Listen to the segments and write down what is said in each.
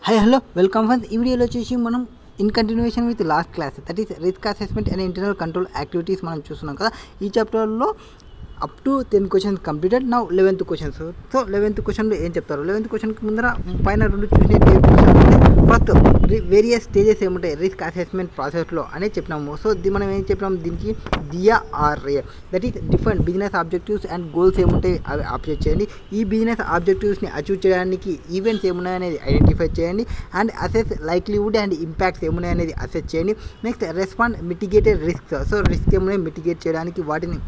Hi, hello, welcome friends. ఈ వీడియోలో వచ్చేసి మనం in continuation with last class that is risk assessment and internal control activities మనం చూస్తున్నాం కదా. ఈ చాప్టర్లో up to 10 questions completed. Now 11th questions. So 11th క్వశ్చన్లో ఏం చెప్తారు? 11th క్వశ్చన్కి ముందర పైన రెండు చూసినట్టు ఫస్ట్ వేరియస్ స్టేజెస్ ఏముంటాయి రిస్క్ అసెస్మెంట్ ప్రాసెస్లో అనేది చెప్పినాము. సో మనం ఏం చెప్పినాము, దీనికి the RA that is different business objectives and goals ఏముంటాయి అవి అప్డేట్ చేయండి. ఈ బిజినెస్ ఆబ్జెక్టివ్స్ని అచీవ్ చేయడానికి ఈవెంట్స్ ఏమున్నాయనేది ఐడెంటిఫై చేయండి and assess likelihood and impacts ఏమున్నాయనేది అసెస్ చేయండి. Next respond mitigated risk. So risk ఏమున్నాయి మిటిగేట్ చేయడానికి వాటిని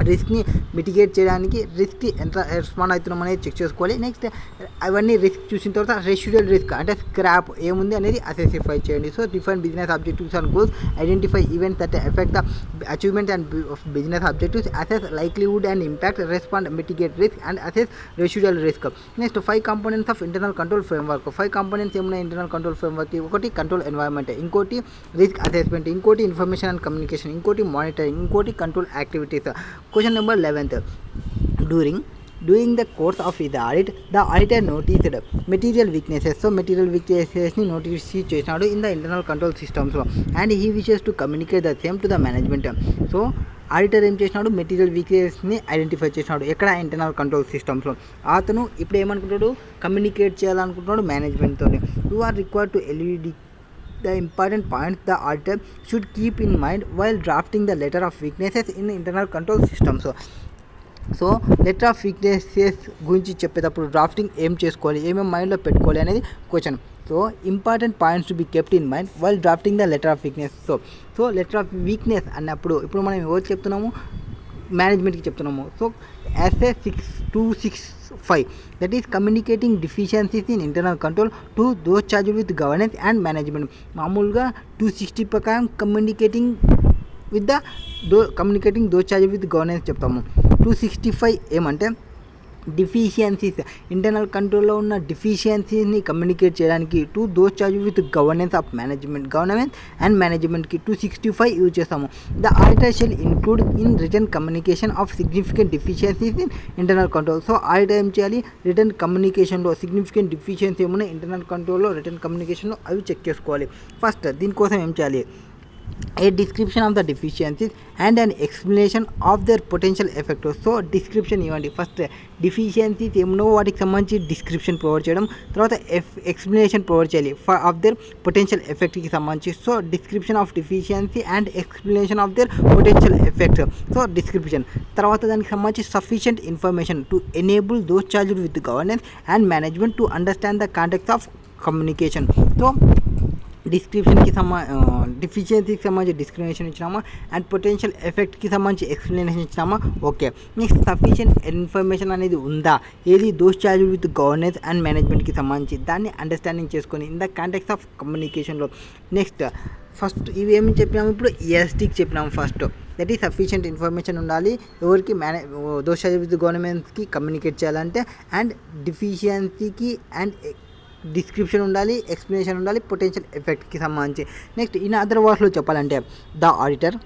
రిస్క్ని మిటిగేట్ చేయడానికి రిస్క్కి ఎంత రెస్పాండ్ అవుతున్నాం అనేది చెక్ చేసుకోవాలి. నెక్స్ట్ అవన్నీ రిస్క్ చూసిన తర్వాత రెసిడ్యువల్ రిస్క్ అంటే స్క్రాప్ ఏముంది అనేది అసెసిఫై చేయండి. So different business objectives and goals identify events that effect the achievement and business objectives assess likelihood and impact respond mitigate risk and assess residual risk. Next 5 components of internal control framework. 5 components ఏమున్నాయి internal control framework? ఒకటి control environment, ఇంకోటి risk assessment, ఇంకోటి information and communication, ఇంకోటి monitoring, ఇంకోటి control activities. Question number 11th. During the course of the audit, the auditor noticed material weaknesses. So material weaknesses ni notice చేసినాడు in the internal control systems and he wishes to communicate the same to the management. So auditor ఏం చేసినాడు, material వీక్నెస్ని identify చేసినాడు ఎక్కడ internal control సిస్టమ్స్లో. అతను ఇప్పుడు ఏమనుకుంటాడు, communicate చేయాలనుకుంటున్నాడు మేనేజ్మెంట్తో. You are required to LED the important points the auditor should keep in mind while drafting the letter of weaknesses in internal control systems. So letter of weaknesses గురించి చెప్పేటప్పుడు drafting ఏం చేసుకోవాలి, ఏమేమి మైండ్లో పెట్టుకోవాలి అనేది question. So important points to be kept in mind while drafting the letter of weakness. So letter of weakness అన్నప్పుడు ఇప్పుడు మనం ఎవరు చెప్తున్నాము, మేనేజ్మెంట్కి చెప్తున్నాము. So SA 6265 that is communicating deficiencies in internal control to those charged with governance and management. మామూలుగా 260 ప్రకారం communicating those charged with governance చెప్తాము. 265 ఏమంటే డిఫిషియన్సీస్, ఇంటర్నల్ కంట్రోల్లో ఉన్న డిఫిషియన్సీని కమ్యూనికేట్ చేయడానికి to those charge with governance and మేనేజ్మెంట్కి 265 యూజ్ చేస్తాము. The auditor shall include in written communication of significant deficiencies in internal control. So auditor ఏం చేయాలి, రిటర్న్ కమ్యూనికేషన్లో సిగ్నిఫికెంట్ డిఫిషియన్సీ ఏమున్నాయి ఇంటర్నల్ కంట్రోల్లో రిటర్న్ కమ్యూనికేషన్లో అవి చెక్ చేసుకోవాలి. ఫస్ట్ దీనికోసం ఏం చేయాలి, a description of the deficiencies and an explanation of their potential effect. So description ఇవ్వండి. ఫస్ట్ డిఫిషియన్సీస్ ఏమో వాటికి సంబంధించి డిస్క్రిప్షన్ ప్రొవైడ్ చేయడం, తర్వాత ఎక్స్ప్లెనేషన్ ప్రొవైడ్ చేయాలి ఆఫ్ దేర్ పొటెన్షియల్ ఎఫెక్ట్కి సంబంధించి. So description of deficiency and explanation of their potential effect. So description తర్వాత దానికి సంబంధించి sufficient information to enable those charged with governance and management to understand the context of communication. So డిస్క్రిప్షన్కి డిఫిషియన్సీకి సంబంధించి discrimination ఇచ్చినామా and potential ఎఫెక్ట్కి సంబంధించి explanation ఇచ్చినామా. ఓకే, నెక్స్ట్ సఫిషియంట్ ఇన్ఫర్మేషన్ అనేది ఉందా, ఏది those charge with governance and మేనేజ్మెంట్కి సంబంధించి దాన్ని అండర్స్టాండింగ్ చేసుకొని ఇన్ ద కాంటెక్స్ట్ ఆఫ్ కమ్యూనికేషన్లో. నెక్స్ట్ ఫస్ట్ ఇవి ఏమి చెప్పినాము, ఇప్పుడు ESTకి చెప్పినాము. ఫస్ట్ దట్ ఈ సఫిషియంట్ ఇన్ఫర్మేషన్ ఉండాలి ఎవరికి దోస్ చార్జ్ విత్ గవర్నమెంట్స్కి కమ్యూనికేట్ చేయాలంటే, అండ్ డిఫిషియన్సీకి అండ్ డిస్క్రిప్షన్ ఉండాలి, ఎక్స్ప్లెనేషన్ ఉండాలి పొటెన్షియల్ ఎఫెక్ట్కి సంబంధించి. నెక్స్ట్ ఇన్ అదర్ వర్డ్స్లో చెప్పాలంటే the auditor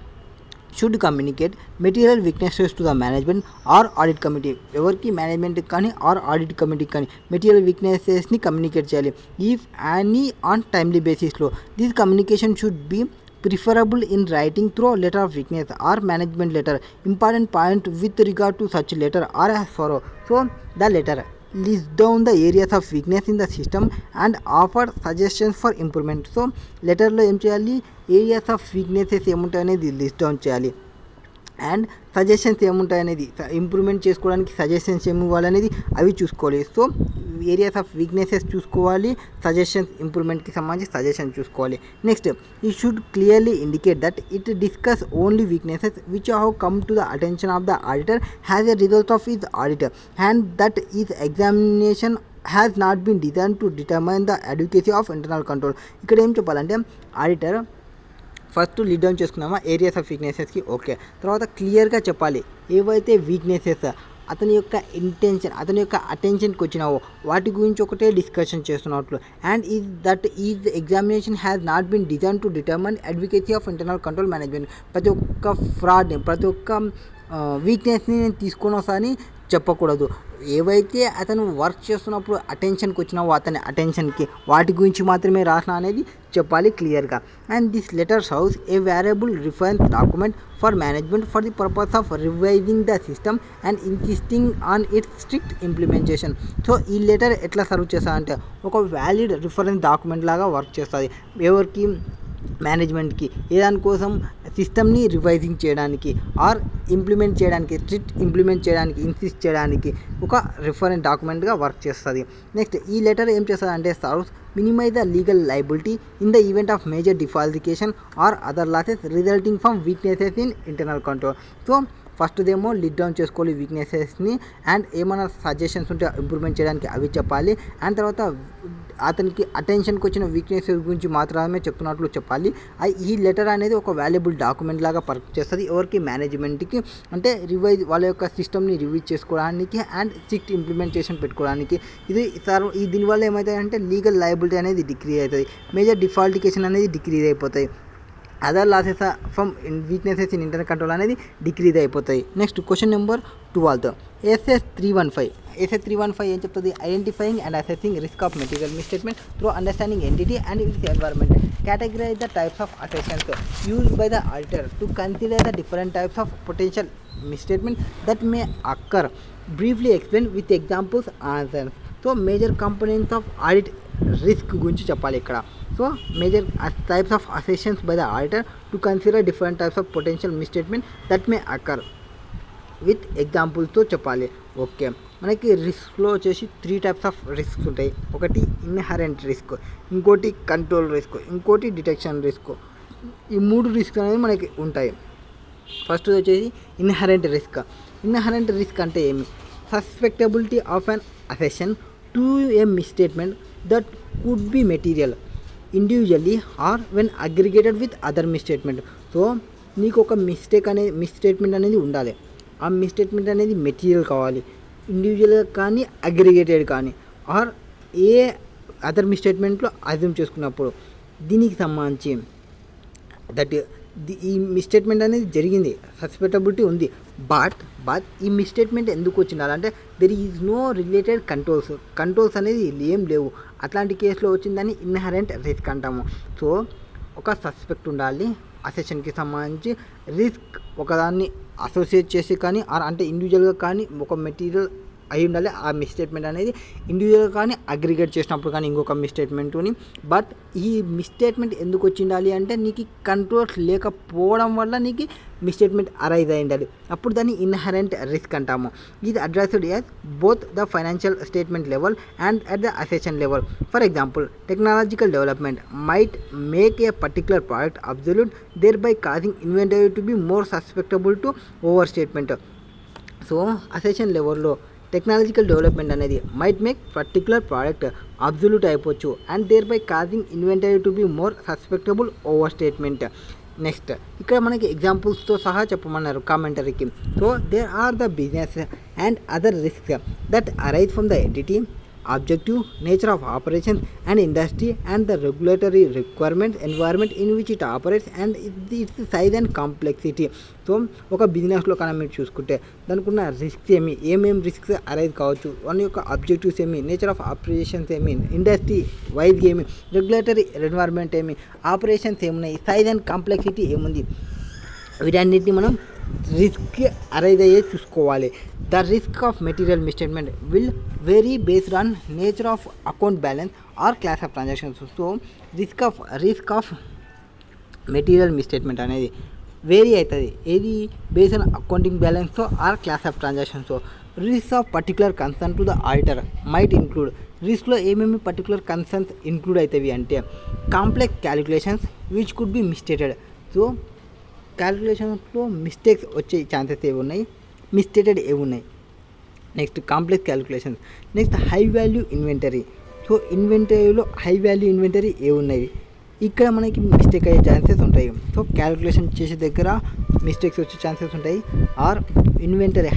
should communicate material weaknesses to the management or audit committee. ఎవరికి, మేనేజ్మెంట్కి కానీ ఆర్ ఆడిట్ కమిటీకి కానీ మెటీరియల్ వీక్నెసెస్ని కమ్యూనికేట్ చేయాలి ఇఫ్ యానీ ఆన్ టైమ్లీ బేసిస్లో. This communication should be preferable in writing through letter of weakness or management letter. Important point with regard to such letter are as follow. So the letter list down the areas of weakness in the system and offer suggestions for improvement. So లెటర్లో ఏం చేయాలి, areas of weaknesses ఏముంటాయనేది list down చేయాలి and suggestions ఏముంటాయనేది improvement చేసుకోవడానికి suggestions ఏమి ఇవ్వాలనేది అవి చూసుకోవాలి. సో ఏరియాస్ ఆఫ్ వీక్నెసెస్ చూసుకోవాలి, సజెషన్స్ ఇంప్రూవ్మెంట్కి సంబంధించి సజెషన్స్ చూసుకోవాలి. నెక్స్ట్ ఈ should clearly indicate that it discuss only weaknesses which have come to the attention of the auditor has a result of his auditor and that is examination has not been design to determine the advocacy of internal control. ఇక్కడ ఏం చెప్పాలంటే auditor first lead down చేసుకున్నామా areas of వీక్నెసెస్కి. Okay, తర్వాత క్లియర్గా చెప్పాలి ఏవైతే weaknesses అతని యొక్క ఇంటెన్షన్, అతని యొక్క అటెన్షన్కి వచ్చినావో వాటి గురించి ఒకటే డిస్కషన్ చేస్తున్నట్లు. And is examination has not been design to determine advocacy of internal control management. ప్రతి ఒక్క ఫ్రాడ్ని, ప్రతి ఒక్క వీక్నెస్ని నేను తీసుకొని వస్తాను చెప్పకూడదు. ఏవైతే అతను వర్క్ చేస్తున్నప్పుడు అటెన్షన్కి వచ్చినావో అతని అటెన్షన్కి వాటి గురించి మాత్రమే రాసిన అనేది చెప్పాలి క్లియర్గా. And this letter serves A variable reference document for management for the purpose of revising the system and insisting on it's strict implementation. So ఈ లెటర్ ఎట్లా సర్వ్ చేస్తారంటే ఒక వ్యాలిడ్ రిఫరెన్స్ డాక్యుమెంట్ లాగా వర్క్ చేస్తుంది. ఎవరికి? మేనేజ్మెంట్కి. ఏ దానికోసం? సిస్టమ్ని రివైజింగ్ చేయడానికి ఆర్ ఇంప్లిమెంట్ చేయడానికి, స్ట్రిక్ట్ ఇంప్లిమెంట్ చేయడానికి, ఇన్సిస్ట్ చేయడానికి ఒక రిఫరెన్స్ డాక్యుమెంట్గా వర్క్ చేస్తుంది. నెక్స్ట్ ఈ లెటర్ ఏం చేస్తుంది అంటే serves minimise the legal liability in the event of major defalcation or other losses resulting from weaknesses in internal control. So ఫస్ట్దేమో లిడ్ డౌన్ చేసుకోవాలి వీక్నెసెస్ని అండ్ ఏమైనా సజెషన్స్ ఉంటే ఇంప్రూవ్మెంట్ చేయడానికి అవి చెప్పాలి. అండ్ తర్వాత అతనికి అటెన్షన్కి వచ్చిన వీక్నెసెస్ గురించి మాత్రమే చెప్తున్నట్లు చెప్పాలి. ఈ లెటర్ అనేది ఒక వాల్యుబుల్ డాక్యుమెంట్ లాగా వర్క్ చేస్తుంది. ఎవరికి? మేనేజ్మెంట్కి. అంటే రివైజ్ వాళ్ళ యొక్క సిస్టమ్ని రివైజ్ చేసుకోవడానికి అండ్ స్ట్రిక్ట్ ఇంప్లిమెంటేషన్ పెట్టుకోవడానికి. దీనివల్ల ఏమవుతాయంటే లీగల్ లయబిలిటీ అనేది డిక్రీజ్ అవుతుంది, మేజర్ డిఫాల్టికేషన్ అనేది డిక్రీజ్ అయిపోతాయి, other losses from weaknesses in internal control అనేది డిక్రీజ్ అయిపోతాయి. నెక్స్ట్ క్వశ్చన్ నెంబర్ 12 SS315 ఏం చెప్తుంది? Identifying and assessing risk of material misstatement through understanding entity and its environment. Categorize the types of assertions used by the auditor to consider the different types of potential misstatement that may occur. Briefly explain with examples answers. So major components of audit risk గురించి చెప్పాలి ఇక్కడ. So major types of assertions by the auditor to consider different types of potential misstatement that may occur with ఎగ్జాంపుల్స్తో చెప్పాలి. Okay, మనకి రిస్క్లో వచ్చేసి 3 types of risks ఉంటాయి. ఒకటి inherent risk, ఇంకోటి కంట్రోల్ రిస్క్, ఇంకోటి డిటెక్షన్ రిస్క్. ఈ 3 రిస్క్ అనేవి మనకి ఉంటాయి. ఫస్ట్ వచ్చేసి ఇన్హరెంట్ రిస్క్. ఇన్హరెంట్ రిస్క్ అంటే ఏమి? Susceptibility of an assertion to a misstatement that could be material individually or when aggregated with other misstatement. So నీకు ఒక మిస్స్టేట్మెంట్ అనేది ఉండాలి. ఆ మిస్స్టేట్మెంట్ అనేది మెటీరియల్ కావాలి, ఇండివిజువల్గా కానీ అగ్రిగేటెడ్ కానీ ఆర్ ఏ అదర్ మిస్స్టేట్మెంట్లో అజ్యూమ్ చేసుకున్నప్పుడు దీనికి సంబంధించి ఈ మిస్స్టేట్మెంట్ అనేది జరిగింది, సస్పెక్టబిలిటీ ఉంది. బట్ ఈ మిస్స్టేట్మెంట్ ఎందుకు వచ్చిందంటే there is no related controls అనేది ఏం లేవు. అట్లాంటి కేసులో వచ్చిందని ఇన్హరెంట్ రిస్క్ అంటాము. సో ఒక సస్పెక్ట్ ఉండాలి, అసెషన్కి సంబంధించి రిస్క్ ఒకదాన్ని అసోసియేట్ చేసి కానీ అంటే ఇండివిజువల్గా కానీ ఒక మెటీరియల్ అయి ఉండాలి. ఆ మిస్స్టేట్మెంట్ అనేది ఇండివిజువల్గా కానీ అగ్రిగేట్ చేసినప్పుడు కానీ ఇంకొక మిస్స్టేట్మెంట్ని. బట్ ఈ మిస్స్టేట్మెంట్ ఎందుకు వచ్చి ఉండాలి అంటే నీకు కంట్రోల్స్ లేకపోవడం వల్ల నీకు మిస్స్టేట్మెంట్ అరైజ్ అయి ఉండాలి. అప్పుడు దాన్ని ఇన్హరెంట్ రిస్క్ అంటాము. ఇది addressed as both the financial statement level and at the assertion level. For example, technological development might make a particular product absolute, thereby causing inventory to be more susceptible to overstatement. So assertion లెవెల్లో technological development అనేది might make particular product absolute అయిపోవచ్చు and thereby causing inventory to be more susceptible overstatement. Next ఇక్కడ మనకి ఎగ్జాంపుల్స్తో సహా చెప్పమన్నారు కామెంటరీకి. So there are the business and other risks that arise from the entity, objective, nature of operations and industry and the regulatory requirements, environment in which it operates and its size and complexity. So ఒక బిజినెస్లో కానీ మీరు చూసుకుంటే దానికి ఉన్న risks ఏమేమి risks arise కావచ్చు, వాని యొక్క అబ్జెక్టివ్స్ ఏమి, నేచర్ ఆఫ్ ఆపరేషన్స్ ఏమి, ఇండస్ట్రీ వైజ్గా ఏమి, రెగ్యులేటరీ ఎన్వైర్న్మెంట్ ఏమి, ఆపరేషన్స్ ఏమున్నాయి, సైజ్ అండ్ కాంప్లెక్సిటీ ఏముంది, వీటన్నిటిని మనం రిస్క్ అరైజ్ అయ్యే చూసుకోవాలి. The risk of material misstatement will vary based on nature of account balance or class of transactions. So risk of material misstatement అనేది వేరీ అవుతుంది. ఏది? బేస్డ్ ఆన్ అకౌంటింగ్ బ్యాలెన్స్తో or class of ట్రాన్సాక్షన్స్తో. Risk of particular concern to the auditor might include. రిస్క్లో ఏమేమి particular concerns include అవుతాయి అంటే complex calculations which could be misstated. So క్యాలిక్యులేషన్స్లో mistakes వచ్చే ఛాన్సెస్ ఏమున్నాయి, మిస్స్టేటెడ్ ఏమున్నాయి. Next complex calculations. Next high value inventory. So ఇన్వెంటరీలో high value inventory ఏమున్నాయి, ఇక్కడ మనకి మిస్టేక్ అయ్యే ఛాన్సెస్ ఉంటాయి. సో క్యాలిక్యులేషన్ చేసే దగ్గర మిస్టేక్స్ వచ్చే ఛాన్సెస్ ఉంటాయి. ఆర్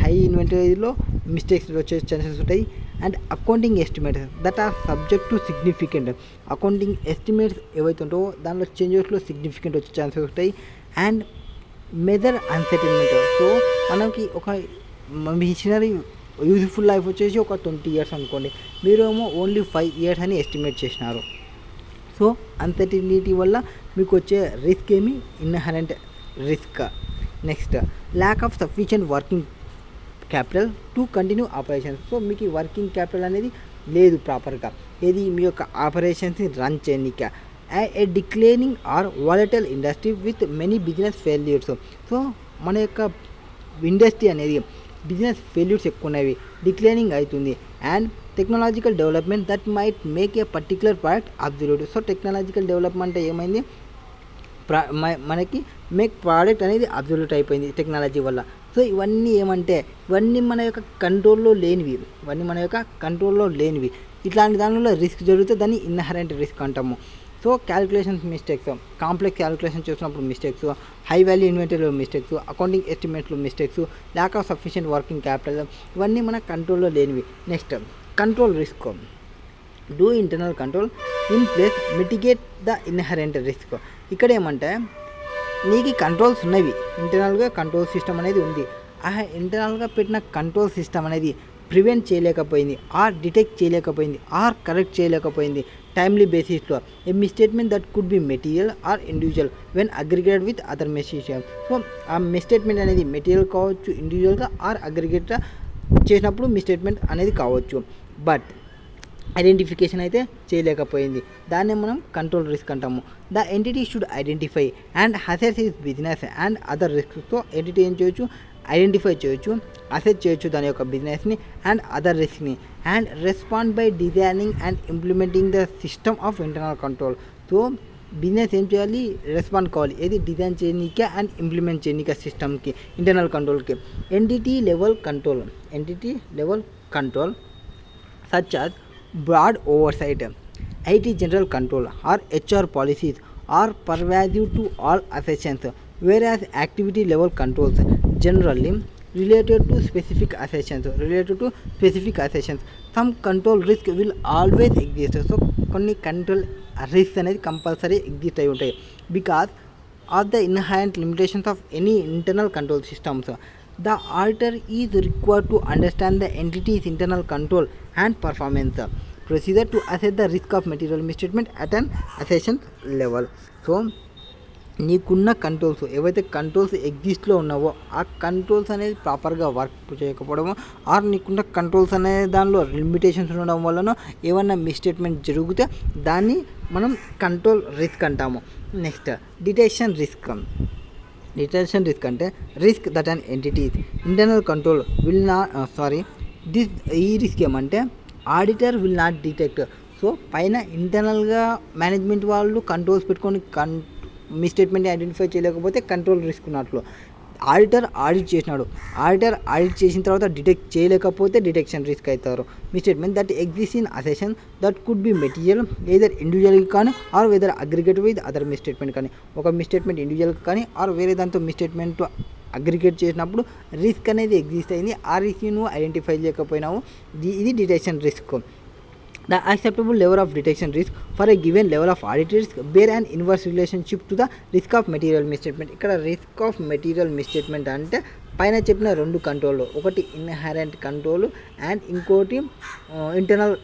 హై ఇన్వెంటరీలో మిస్టేక్స్ వచ్చే ఛాన్సెస్ ఉంటాయి. And accounting estimates that are subject to significant. Accounting estimates ఏవైతే ఉంటావో దానిలో చేంజెస్లో సిగ్నిఫికెంట్ వచ్చే ఛాన్సెస్ ఉంటాయి. And measure uncertainty. సో మనకి ఒక మిషనరీ యూజ్ఫుల్ లైఫ్ వచ్చేసి ఒక 20 years అనుకోండి, మీరేమో ఓన్లీ 5 years అని ఎస్టిమేట్ చేసినారు. సో అన్సర్టినిటీ వల్ల మీకు వచ్చే రిస్క్ ఏమి inherent risk. Next lakh of sufficient working capital to continue operations. So మీకు ఈ వర్కింగ్ క్యాపిటల్ అనేది లేదు ప్రాపర్గా, ఏది మీ యొక్క ఆపరేషన్స్ని రన్ చేయనిక. A declining or volatile industry with many business failures. So మన యొక్క ఇండస్ట్రీ అనేది బిజినెస్ ఫెయిల్యూర్స్ ఎక్కువ ఉన్నవి, డిక్లైనింగ్ అవుతుంది. And technological development that might make a particular product absolute. So technological development ఏమైంది, మనకి మేక్ ప్రోడక్ట్ అనేది అబ్సల్యూట్ అయిపోయింది టెక్నాలజీ వల్ల. సో ఇవన్నీ ఏమంటే ఇవన్నీ మన యొక్క కంట్రోల్లో లేనివి, ఇట్లాంటి దానిలో రిస్క్ జరిగితే దాన్ని ఇన్హరెంట్ రిస్క్ అంటాము. So calculations mistakes, complex calculation చేసినప్పుడు మిస్టేక్స్, హై వాల్యూ ఇన్వెంటరీలో మిస్టేక్స్, అకౌంటింగ్ ఎస్టిమేట్లో mistakes, lack of sufficient working capital, ఇవన్నీ మన కంట్రోల్లో లేనివి. Next control risk. Do internal control in place mitigate the inherent risk. ఇక్కడ ఏమంటే నీకు కంట్రోల్స్ ఉన్నవి, ఇంటర్నల్గా కంట్రోల్ సిస్టమ్ అనేది ఉంది. ఆ ఇంటర్నల్గా పెట్టిన కంట్రోల్ సిస్టమ్ అనేది ప్రివెంట్ చేయలేకపోయింది, ఆర్ డిటెక్ట్ చేయలేకపోయింది, ఆర్ కరెక్ట్ చేయలేకపోయింది టైమ్లీ బేసిస్లో. A misstatement that could be material or individual when aggregated with other messages. So ఆ మిస్టేట్మెంట్ అనేది మెటీరియల్ కావచ్చు, ఇండివిజువల్గా ఆర్ అగ్రిగేట్ చేసినప్పుడు మిస్టేట్మెంట్ అనేది కావచ్చు. బట్ ఐడెంటిఫికేషన్ అయితే చేయలేకపోయింది, దాన్నే మనం కంట్రోల్ రిస్క్ అంటాము. The entity should identify and assess his business and other risk. So entity ఏం చేయొచ్చు, ఐడెంటిఫై చేయొచ్చు, అసెస్ చేయొచ్చు దాని యొక్క బిజినెస్ని అండ్ అదర్ రిస్క్ని, and respond by designing and implementing the system of internal control. So business ఏం చేయాలి, రెస్పాండ్ కావాలి, ఏది డిజైన్ చేయనీకే అండ్ ఇంప్లిమెంట్ చేయనీకే సిస్టమ్కి, ఇంటర్నల్ కంట్రోల్కి. Entity level control such as broad oversight, IT general control or HR policies are pervasive to all accessions, whereas activity level controls generally related to specific accessions. Some control risk will always exist. So కొన్ని control risk అనేది compulsory exist అయి ఉంటాయి because of the inherent limitations of any internal control systems. The auditor is required to understand the entity's internal control and performance procedure to assess the risk of material misstatement at an accession level. So నీకున్న controls ఏవైతే controls ఎగ్జిస్ట్లో ఉన్నావో ఆ controls అనేది ప్రాపర్గా work చేయకపోవడము, are నీకున్న controls అనే దానిలో limitations ఉండడం వలన ఏమన్నా మిస్టేట్మెంట్ జరిగితే దాన్ని మనం కంట్రోల్ రిస్క్ అంటాము. నెక్స్ట్ డిటెక్షన్ రిస్క్ అంటే risk that and entities internal control will not ఈ రిస్క్ ఏమంటే auditor will not detect. So పైన ఇంటర్నల్గా మేనేజ్మెంట్ వాళ్ళు కంట్రోల్స్ పెట్టుకొని మిస్టేట్మెంట్ ఐడెంటిఫై చేయలేకపోతే కంట్రోల్ రిస్క్ ఉన్నట్లు. ఆడిటర్ ఆడిట్ చేసిన తర్వాత డిటెక్ట్ చేయలేకపోతే డిటెక్షన్ రిస్క్ అవుతారు. Misstatement that exist in assertion that could be material either ఇండివిజువల్గా కానీ or whether aggregate with other misstatement కానీ, ఒక మిస్టేట్మెంట్ ఇండివిజువల్గా కానీ ఆర్ వేరే దాంతో మిస్టేట్మెంట్ అగ్రిగేట్ చేసినప్పుడు రిస్క్ అనేది ఎగ్జిస్ట్ అయింది, ఆ రిస్క్ని నువ్వు ఐడెంటిఫై చేయకపోయినావు, ఇది detection risk. The acceptable level of detection risk for a given level of audit risk bear an inverse relationship to the risk of material misstatement. ఇక్కడ risk of material misstatement అంటే పైన చెప్పిన రెండు control, ఒకటి inherent control and ఇంకోటి internal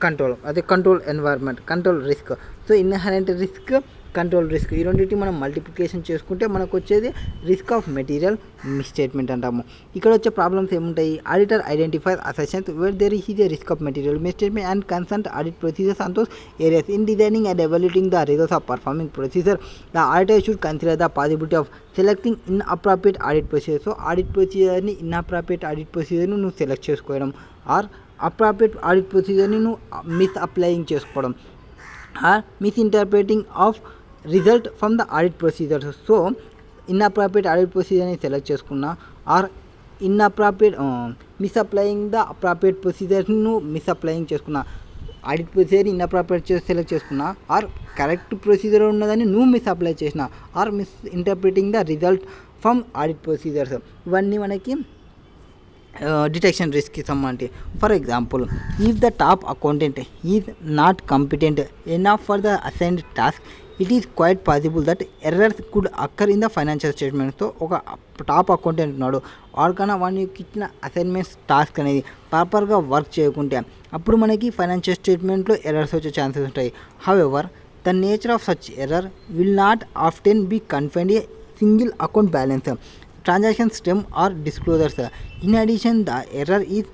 control, అదే control environment, control risk. So inherent risk, control risk, ఈ రెండింటిని మనం మల్టిప్లికేషన్ చేసుకుంటే మనకు వచ్చేది రిస్క్ ఆఫ్ మెటీరియల్ మిస్టేట్మెంట్ అంటాము. ఇక్కడ వచ్చే ప్రాబ్లమ్స్ ఏముంటాయి, auditor identifies assertions where there is a risk of material misstatement and consult audit procedures on those areas. In designing and evaluating the results of performing procedure the auditor should consider the possibility of selecting inappropriate audit procedure. So audit ప్రొసీజర్ని inappropriate audit ప్రొసీజర్ని నువ్వు select చేసుకోవడం, or appropriate audit ప్రొసీజర్ని నువ్వు misapplying చేసుకోవడం, or misinterpreting of result from the audit procedures. So inappropriate audit ప్రొసీజర్ని select చేసుకున్నా, or inappropriate misapplying the appropriate ప్రొసీజర్ని నువ్వు మిస్అప్లయింగ్ చేసుకున్నా, ఆడిట్ ప్రొసీజర్ని ఇన్అప్రాప్రియేట్ సెలెక్ట్ చేసుకున్నా, ఆర్ కరెక్ట్ ప్రొసీజర్ ఉన్నదని నువ్వు మిస్అప్లై చేసినా, or misinterpreting the result from audit procedures, ఇవన్నీ మనకి డిటెక్షన్ రిస్క్కి సంబంధించి. For example, if the top accountant is not competent enough for the assigned task it is quite possible that errors could occur in the financial స్టేట్మెంట్స్తో ఒక top accountant ఉన్నాడు వాడికన్నా వానికి ఇచ్చిన అసైన్మెంట్స్ టాస్క్ అనేది ప్రాపర్గా వర్క్ చేయకుంటే అప్పుడు మనకి ఫైనాన్షియల్ స్టేట్మెంట్లో ఎర్రర్స్ వచ్చే ఛాన్సెస్ ఉంటాయి. However the nature of such error will not often be confined a single account balance, transaction stem or disclosures. In addition, the error is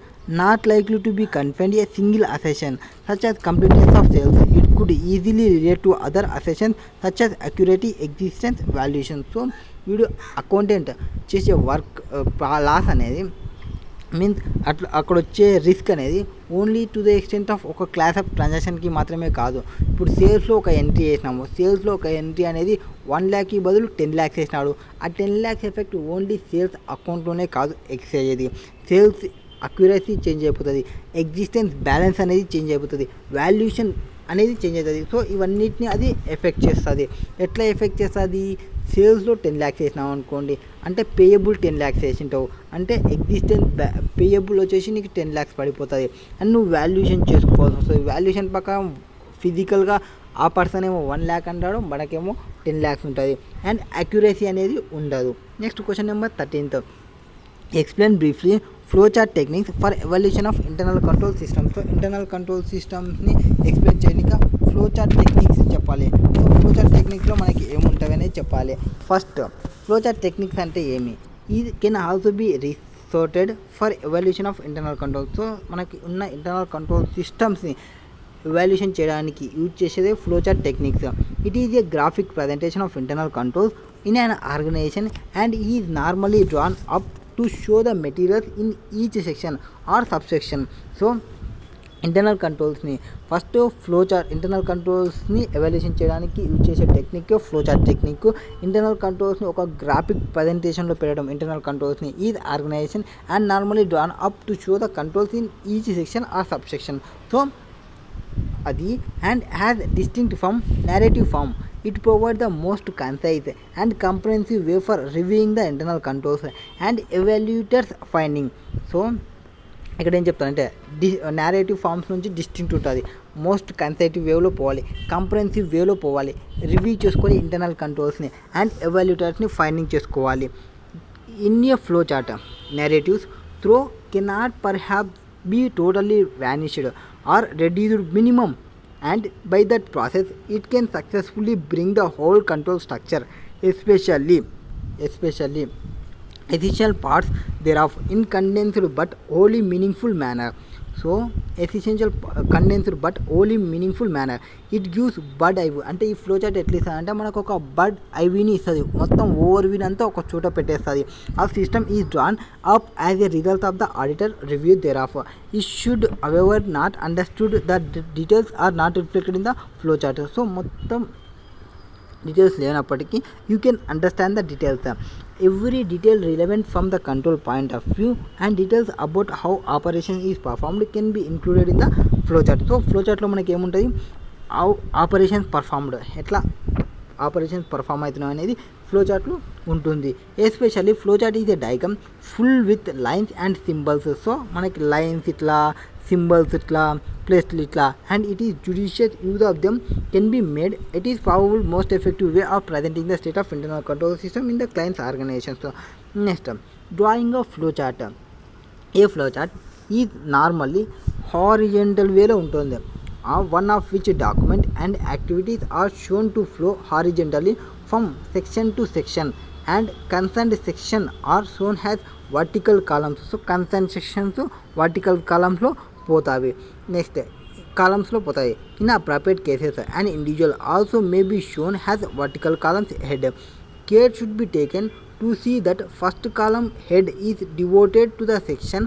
not likely to be confined to a single assertion such as completeness of sales. It could easily relate to other assertions such as accuracy, existence, valuation. So వీడు accountant చేసే work loss అనేది means అక్కడ వచ్చే risk అనేది only to the extent of ఒక class of ట్రాన్సాక్షన్కి మాత్రమే కాదు. ఇప్పుడు సేల్స్లో ఒక ఎంట్రీ వేసినాము, సేల్స్లో ఒక ఎంట్రీ అనేది 1 lakh బదులు 10 lakhs వేసినాడు. ఆ 10 lakhs ఎఫెక్ట్ ఓన్లీ సేల్స్ అకౌంట్లోనే కాదు ఎక్సైజ్ అయ్యేది, సేల్స్ అక్యురసీ చేంజ్ అయిపోతుంది, ఎగ్జిస్టెన్స్ బ్యాలెన్స్ అనేది చేంజ్ అయిపోతుంది, వాల్యుయేషన్ అనేది చేంజ్ అవుతుంది. సో ఇవన్నిటిని అది ఎఫెక్ట్ చేస్తుంది. ఎట్లా ఎఫెక్ట్ చేస్తుంది? సేల్స్లో 10 lakhs వేసినావు అనుకోండి అంటే పేయబుల్ 10 lakhs వేసింటావు అంటే ఎగ్జిస్టెన్స్ పేయబుల్ వచ్చేసి నీకు 10 lakhs పడిపోతుంది అండ్ నువ్వు వాల్యుయేషన్ చేసుకోవాల్సి వస్తుంది. వాల్యుయేషన్ ప్రకారం ఫిజికల్గా ఆ పర్సన్ ఏమో 1 lakh అంటాడు, మనకేమో 10 lakhs ఉంటుంది అండ్ అక్యురసీ అనేది ఉండదు. Next question number 13th. Explain briefly flow chart techniques for evaluation of internal control systems. So internal control సిస్టమ్స్ని ఎక్స్ప్లెయిన్ చేయడానికి ఫ్లో చార్ట్ టెక్నిక్స్ చెప్పాలి. సో ఫ్లో చార్ట్ టెక్నిక్స్లో మనకి ఏముంటాయి అనేది చెప్పాలి. ఫస్ట్ ఫ్లో చార్ట్ టెక్నిక్స్ అంటే ఏమి? ఇది can also be resorted for evaluation of internal control. So మనకి ఉన్న ఇంటర్నల్ కంట్రోల్ సిస్టమ్స్ని ఎవాల్యుయేషన్ చేయడానికి యూజ్ చేసేదే flow chart techniques. It is a graphic presentation of internal controls in an organization and is normally drawn up to show the materials in each section or subsection. So internal కంట్రోల్స్ని first flow chart internal కంట్రోల్స్ని evaluation చేయడానికి use చేసే technique flow chart technique. Internal కంట్రోల్స్ని ఒక graphic ప్రజెంటేషన్లో పెట్టడం internal కంట్రోల్స్ని is organization and normally drawn up to show the controls in each section or subsection. So అది and has distinct from narrative form. It provides the most concise and comprehensive way for reviewing the internal controls and evaluators finding. So ఇక్కడ ఏం చెప్తానంటే narrative forms నుంచి distinct ఉంటుంది, most కన్సైటివ్ వేలో పోవాలి, comprehensive వేలో పోవాలి, రివ్యూ చేసుకోవాలి ఇంటర్నల్ కంట్రోల్స్ని అండ్ ఎవాల్యుయేటర్స్ని ఫైండింగ్ చేసుకోవాలి. In a flow chart narratives throw cannot perhaps be totally vanished or reduced minimum, and by that process it can successfully bring the whole control structure, especially essential parts thereof in condensed but wholly meaningful manner. So essential condensed but only meaningful manner. It gives bird I've అంటే ఈ flow chart ఎట్లా ఇస్తుంది అంటే మనకు ఒక bird ఐవీని ఇస్తుంది, మొత్తం ఓవర్వ్యూని అంతా ఒక చోట పెట్టేస్తుంది. ఆ system is drawn up as a result of the auditor review thereof. It should however not understood the details are not reflected in the flow chart. So మొత్తం డీటెయిల్స్ లేనప్పటికీ you can understand the details. Every detail relevant from the control point of view and details about how operation is performed can be included in the flow chart. So flow చార్ట్లో మనకి ఏముంటుంది, how operations performed, ఎట్లా operations perform అవుతున్నాయి అనేది flow చార్ట్లో ఉంటుంది. Especially flow chart is a diagram full with lines and symbols. So మనకి lines ఇట్లా, సింబల్స్ ఇట్లా, ప్లేస్లు ఇట్లా, and it is judicious use of them can be made. It is probable most effective way of presenting the state of internal control system in the clients organisations. Next drawing of flow chart. A flow chart is normally horizontal వేలో ఉంటుంది. One of which document and activities are shown to flow horizontally from section to section, and concerned section are shown as vertical columns. So concerned sections vertical columns లో పోతాయి, next కాలమ్స్లో పోతాయి. In appropriate cases an individual also may be shown as vertical columns head. Care should be taken to see that first column head is devoted to the section